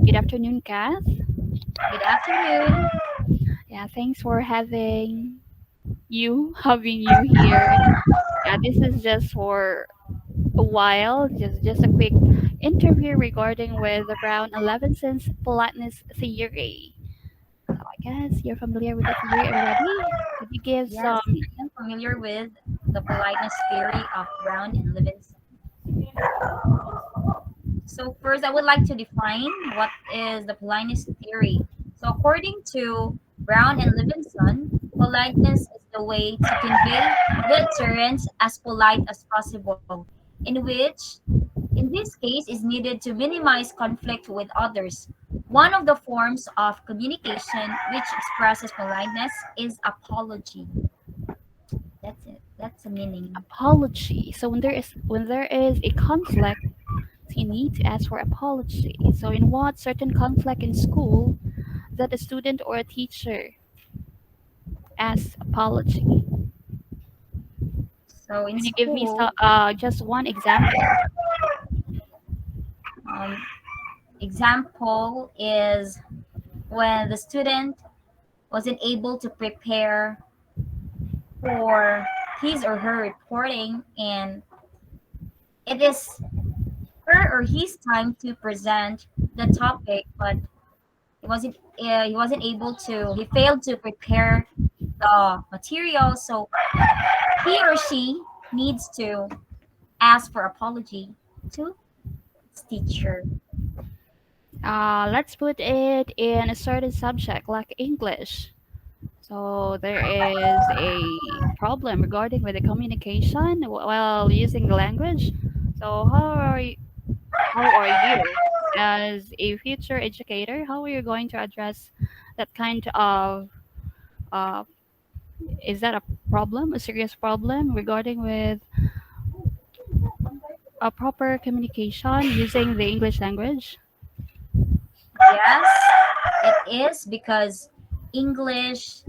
Good afternoon, Kath. Good afternoon. Yeah, thanks for having you here. Yeah, this is just for a while, just a quick interview regarding with the Brown 11 Sense politeness theory. So I guess you're familiar with the theory already. Could you give Yes, some? I am familiar with the politeness theory of Brown and Livingston. So first, I would like to define what is the politeness theory. So according to Brown and Livingston, politeness is the way to convey deterrence as polite as possible, in which, in this case, is needed to minimize conflict with others. One of the forms of communication which expresses politeness is apology. That's it. That's the meaning. Apology. So when there is a conflict, you need to ask for apology. So in what certain conflict in school that a student or a teacher asks apology? So in Can you give me school, just one example? um, example is when the student wasn't able to prepare for his or her reporting, and it is her or his time to present the topic, but he wasn't able to. He failed to prepare the material, so he or she needs to ask for apology to its teacher. Let's put it in a certain subject like English. So there is a problem regarding with the communication while using the language. So how are you as a future educator? How are you going to address that kind of uh, is that a problem, a serious problem regarding with a proper communication using the English language? Yes, it is because English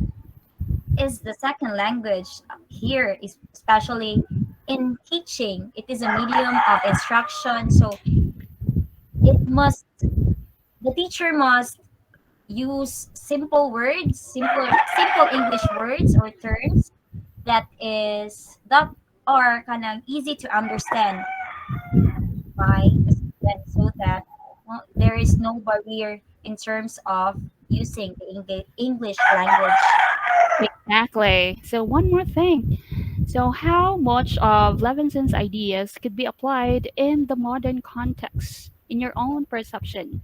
is the second language here, especially in teaching. It is a medium of instruction, so it must the teacher must use simple words, simple English words or terms that are kind of easy to understand by the student, so that there is no barrier in terms of using the English language. Exactly. So one more thing. So how much of Levinson's ideas could be applied in the modern context in your own perception?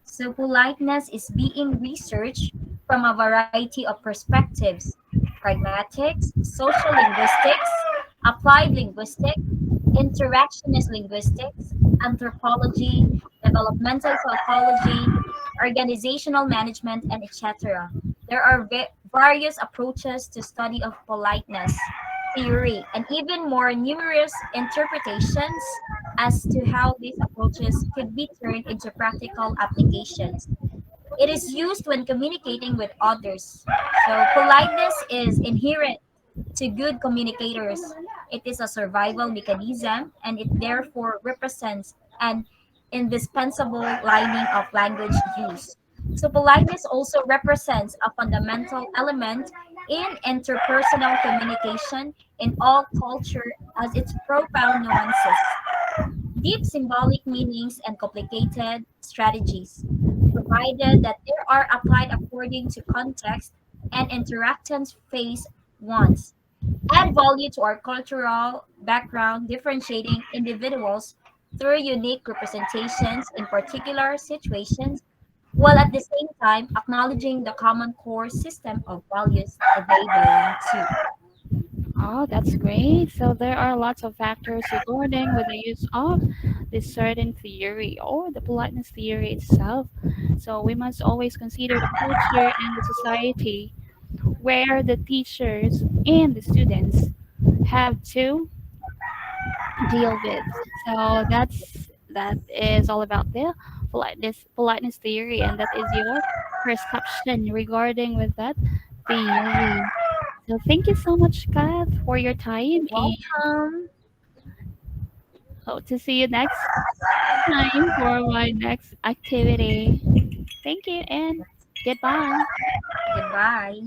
So politeness is being researched from a variety of perspectives: pragmatics, social linguistics, applied linguistics, interactionist linguistics, anthropology, developmental psychology, organizational management, and etc. There are various approaches to study of politeness theory, and even more numerous interpretations as to how these approaches could be turned into practical applications. It is used when communicating with others. So politeness is inherent to good communicators. It is a survival mechanism, and it therefore represents an indispensable lining of language use. So politeness also represents a fundamental element in interpersonal communication in all culture, as its profound nuances, deep symbolic meanings, and complicated strategies, provided that they are applied according to context and interactants face once, add value to our cultural background, differentiating individuals through unique representations in particular situations, while at the same time acknowledging the common core system of values they belong to. Oh, that's great. So there are lots of factors regarding with the use of this certain theory or the politeness theory itself. So we must always consider the culture and the society where the teachers and the students have to deal with. So that is all about the politeness theory, and that is your perception regarding with that theory. So thank you so much, Kath, for your time. And Welcome. Hope to see you next time for my next activity. Thank you and goodbye. Goodbye.